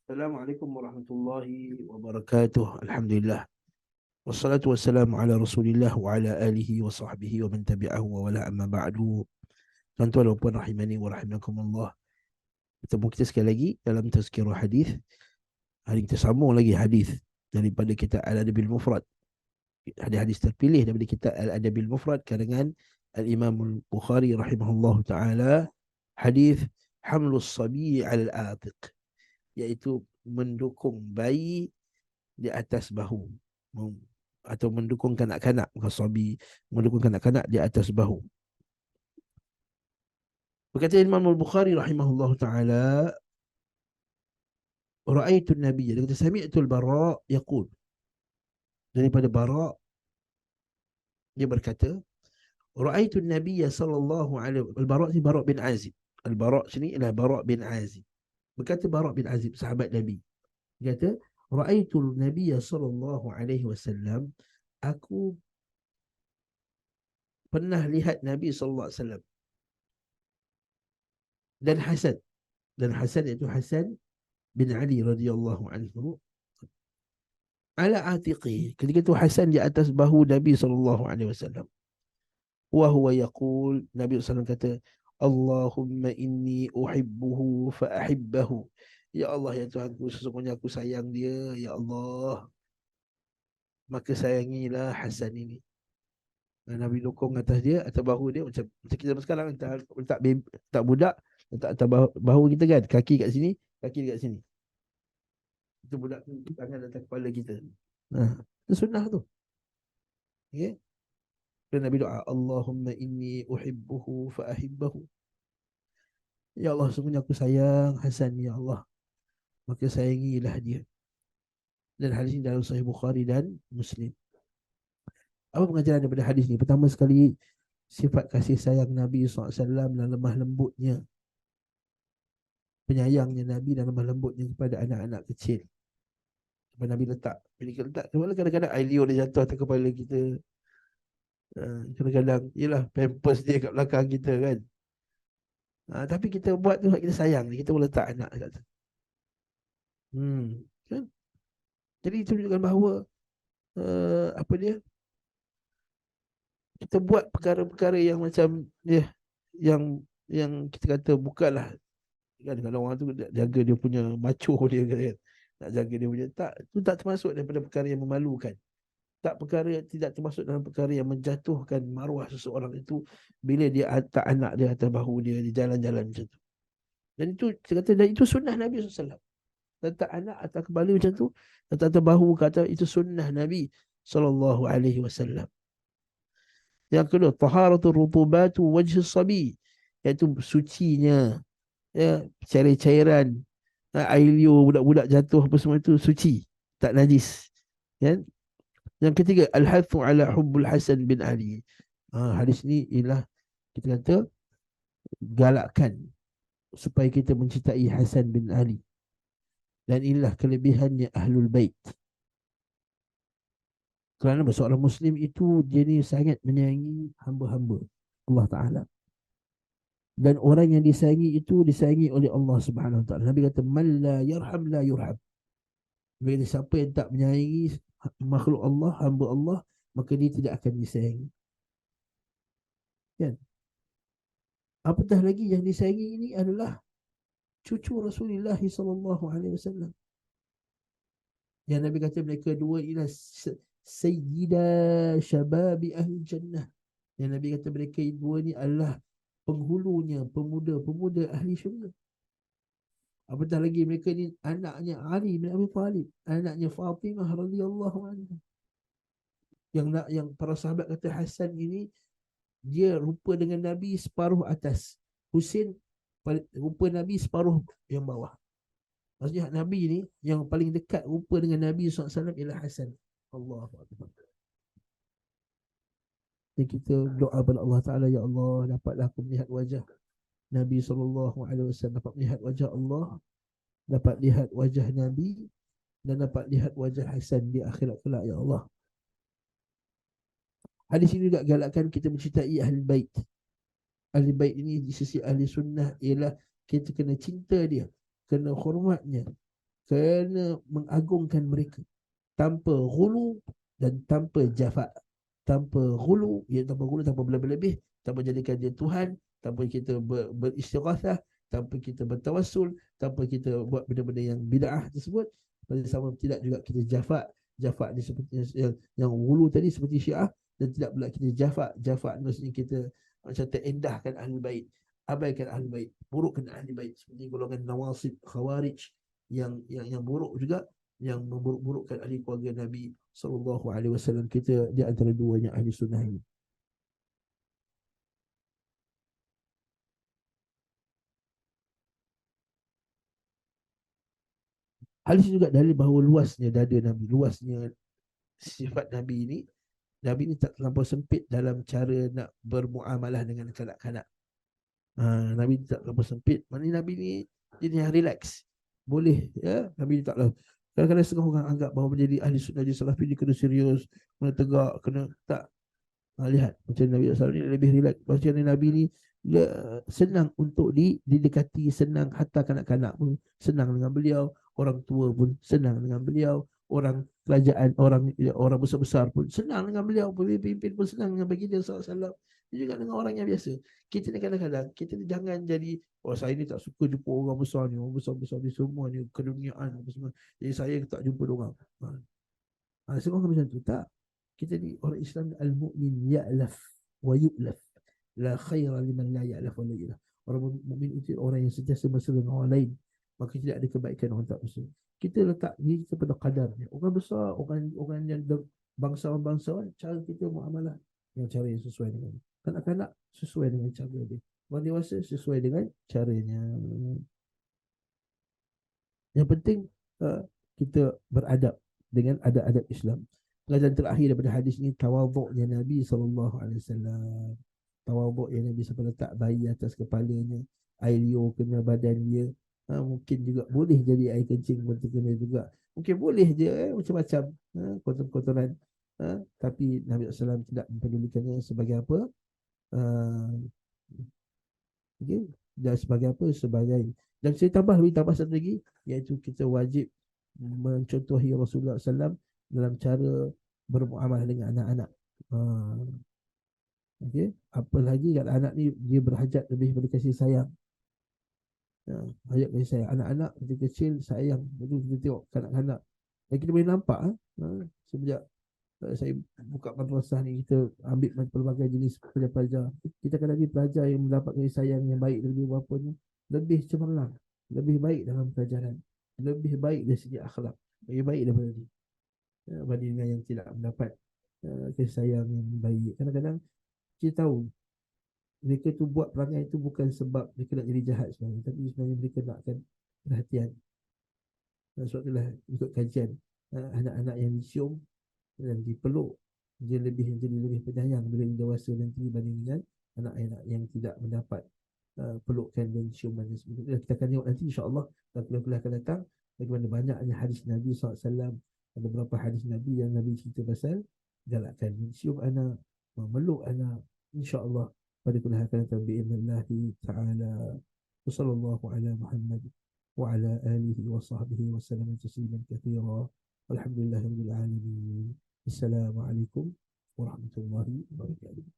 Assalamualaikum warahmatullahi wabarakatuh. Alhamdulillah. Wassalatu wassalamu ala Rasulillah wa ala alihi wa sahbihi wa man tabi'ahu wa wala amma ba'du. Tuan-tuan dan puan rahimani wa rahimakumullah. Bertemu kita sekali lagi dalam tazkirah hadis. Hari kita sambung lagi hadis daripada kitab Al-Adabil Mufrad. Hadis-hadis terpilih daripada kitab Al-Adabil Mufrad karangan Al-Imam Al-Bukhari rahimahullahu taala. Hadis hamlus sabi 'ala al-atiq, iaitu mendukung bayi di atas bahu. Atau mendukung kanak-kanak, bukan sabi, mendukung kanak-kanak di atas bahu. Berkata Imam Al-Bukhari rahimahullah ta'ala, ra'aitu Nabi, dia kata sami'tu al-Bara' yaqul, daripada Bara' dia berkata, ra'aitu Nabi sallallahu alaihi wasallam. Al-Bara' ni Bara' bin Azib. Al-Bara' sini ialah Bara' bin Azib. Berkata Bara' bin Azib, sahabat Nabi. Dia kata, ra'aitu Nabi sallallahu alaihi wasallam, aku pernah lihat Nabi sallallahu alaihi wasallam dan Hasan iaitu Hasan bin Ali radhiyallahu anhu, ala atiqi, ketika itu Hasan di atas bahu Nabi sallallahu alaihi wasallam. Wa huwa yaqul, Nabi sallallahu kata, Allahumma inni uhibbuhu fa ahibbahu. Ya Allah, ya Tuhanku, sesungguhnya aku sayang dia, ya Allah, maka sayangilah Hasan ini. Nabi dukung atas dia, atas bahu dia, macam kita sekarang letak budak letak atas bahu kita kan, kaki kat sini, kaki dekat sini. Itu budak tu, tangan atas kepala kita. Itu sunnah tu. Okay? Dan Nabi doa, Allahumma inni uhibbuhu fa ahibbahu. Ya Allah, sesungguhnya aku sayang Hasan, ya Allah, maka sayangilah dia. Dan hadis ini dalam Sahih Bukhari dan Muslim. Apa pengajaran daripada hadis ni? Pertama sekali, sifat kasih sayang Nabi SAW dan lemah lembutnya, penyayangnya Nabi dan lemah lembutnya kepada anak-anak kecil. Sebab Nabi letak, bila kita letak, kadang-kadang air liur dia jatuh atas kepala kita. Kadang-kadang, yelah, pampers dia kat belakang kita kan. Tapi kita buat tu, kita sayang, kita pun letak anak kat tu. Kan? Jadi itu menunjukkan bahawa apa dia, kita buat perkara-perkara yang macam dia, yang kita kata bukanlah kan, kalau orang tu jaga dia punya macho dia kan, nak jaga dia punya, tak, itu tak termasuk daripada perkara yang memalukan, tak perkara, tidak termasuk dalam perkara yang menjatuhkan maruah seseorang itu bila dia letak anak dia atas bahu dia di jalan-jalan macam tu. Dan itu kita kata, dan itu sunnah Nabi SAW. Letak anak atas kepala macam tu, letak atas bahu, kata itu sunnah Nabi SAW. Yang kedua, taharatul rutubatu wajh sabi, iaitu sucinya, ya, cairan-cairan, air liur budak-budak jatuh apa semua itu suci, tak najis. Kan? Yang ketiga, al-hathu ala hubbul Hasan bin Ali. Hadis ni ialah, kita kata, galakkan supaya kita mencintai Hasan bin Ali. Dan inilah kelebihannya Ahlul Bait. Kerana seorang Muslim itu, dia ni sangat menyayangi hamba-hamba Allah Ta'ala. Dan orang yang disayangi itu disayangi oleh Allah Subhanahu Wa Ta'ala. Nabi kata, man la yarham la yurham. Nabi kata, siapa yang tak menyayangi makhluk Allah, hamba Allah, maka dia tidak akan disayangi. Kan? Apatah lagi yang disayangi ini adalah cucu Rasulullah SAW. Yang Nabi kata mereka dua ialah sayyida syababi ahli jannah. Yang Nabi kata mereka dua ni adalah penghulunya pemuda-pemuda ahli syurga. Apatah lagi mereka ni anaknya Ali bin Abi Thalib, anaknya Fatimah radhiyallahu anha. Yang para sahabat kata Hasan ini dia rupa dengan Nabi separuh atas, Husain rupa Nabi separuh yang bawah. Maksudnya Nabi ni yang paling dekat rupa dengan Nabi SAW ialah Hasan. Allahu Akbar. Dan kita doa kepada Allah Ta'ala, ya Allah, dapatlah aku melihat wajah Nabi SAW, dapat melihat wajah Allah, dapat lihat wajah Nabi, dan dapat lihat wajah Hasan di akhirat kelak, ya Allah. Hadis ini juga galakkan kita mencintai Ahli Bait. Ahli Bait ini di sisi Ahli Sunnah ialah kita kena cinta dia, kena hormatnya, Kena mengagungkan mereka tanpa ghulu dan tanpa jafa. Tanpa ghulu, ya tanpa ghulu, tanpa berlebih-lebih, tanpa jadikan dia Tuhan, tanpa kita beristighatsah, tanpa kita bertawassul, tanpa kita buat benda-benda yang bid'ah tersebut. Pada sama tidak juga kita jafa. Jafa ni seperti yang ghulu tadi seperti Syiah, dan tidak pula kita jafa. Jafa maksudnya kita macam terendahkan ahli bait, abaikan ahli bait, burukkan ahli bait, seperti golongan nawasib, khawarij yang buruk juga, yang memburuk-burukkan ahli keluarga Nabi sallallahu alaihi wasallam. Kita di antara duanya ahli sunnah ini. Hadis juga dalil bahawa luasnya dada Nabi, luasnya sifat Nabi ini. Nabi ini tak terlampau sempit dalam cara nak bermuamalah dengan kanak-kanak. Nabi tak terlampau sempit. Maknanya Nabi ni jenis yang relax. Boleh, ya. Nabi taklah. Kadang-kadang setengah orang anggap bahawa menjadi ahli sunnah je salafi ni kena serius, kena tegak, kena tak. Lihat macam Nabi SAW ni lebih relax. Macam Nabi ni senang untuk didekati, senang, hatta kanak-kanak pun senang dengan beliau, orang tua pun senang dengan beliau, orang kerajaan, orang besar-besar pun senang dengan beliau, pemimpin pun senang dengan baginda SAW. Dia juga dengan orang yang biasa. Kita ni kadang-kadang kita ni jangan jadi, oh saya ni tak suka jumpa orang besar ni, orang besar-besar ni semua ni keduniaan apa semua, jadi saya tak jumpa orang. Semua macam tu tak. Kita ni orang Islam, al-mu'min ya'laf wa yu'laf. La khaira liman la ya'laf wa la yu'laf. Orang mukmin itu orang yang sentiasa bersama dengan orang lain, maka tidak ada kebaikan orang tak bersama. Kita letak diri kita pada kadarnya. Orang besar, orang yang bangsawan-bangsawan, cara kita muamalah dengan cara yang sesuai dengan. Kanak-kanak sesuai dengan cara dia. Orang dewasa sesuai dengan caranya. Yang penting kita beradab dengan adab-adab Islam. Pelajaran terakhir daripada hadis ini, tawaduknya Nabi SAW. Tawaduk yang Nabi sampai letak bayi atas kepalanya, air liur kena badan dia. Mungkin juga boleh jadi air kencing pun terkena juga. Mungkin boleh je macam-macam kotor-kotoran. Tapi Nabi SAW tidak mempedulikannya sebagai apa. Okay. Dan sebagai apa? Sebagai, dan saya lebih tambah satu lagi, iaitu kita wajib mencontohi Rasulullah SAW dalam cara bermuamalah dengan anak-anak. Okay. Apalagi kalau anak ni dia berhajat lebih pada kasih sayang. Hajat kasih sayang. Anak-anak ketika kecil sayang. Betul kita tengok kanak-kanak. Dan kita boleh nampak sejak saya buka madrasah ni, kita ambil pelbagai jenis pelajar-pelajar. Kita akan ada pelajar yang mendapat kasih sayang yang baik dari bapa ni, lebih cemerlang, lebih baik dalam pelajaran, lebih baik dari segi akhlak, lebih baik daripada ni, berbanding dengan yang tidak mendapat kasih sayang yang baik. Kadang-kadang kita tahu mereka tu buat perangai itu bukan sebab mereka nak jadi jahat sebenarnya, tapi sebenarnya mereka nakkan perhatian. Sebab itulah ikut kajian, anak-anak yang dicium dan dipeluk, dia jadi lebih penyayang bila dia dewasa nanti dibanding dengan anak-anak yang tidak mendapat pelukan dan ciuman dan sebagainya. Kita akan tengok nanti insya-Allah dalam kuliah-kuliah akan datang bagaimana banyaknya hadis Nabi SAW. Ada beberapa hadis Nabi yang Nabi cerita pasal galakkan mencium anak, memeluk anak, insya-Allah pada kuliah akan datang bi'idznillah ta'ala. Wassallallahu ala Muhammad wa ala alihi wa sahbihi wa sallam tasliman katsira. Walhamdulillahirabbil alamin. Assalamualaikum warahmatullahi wabarakatuh.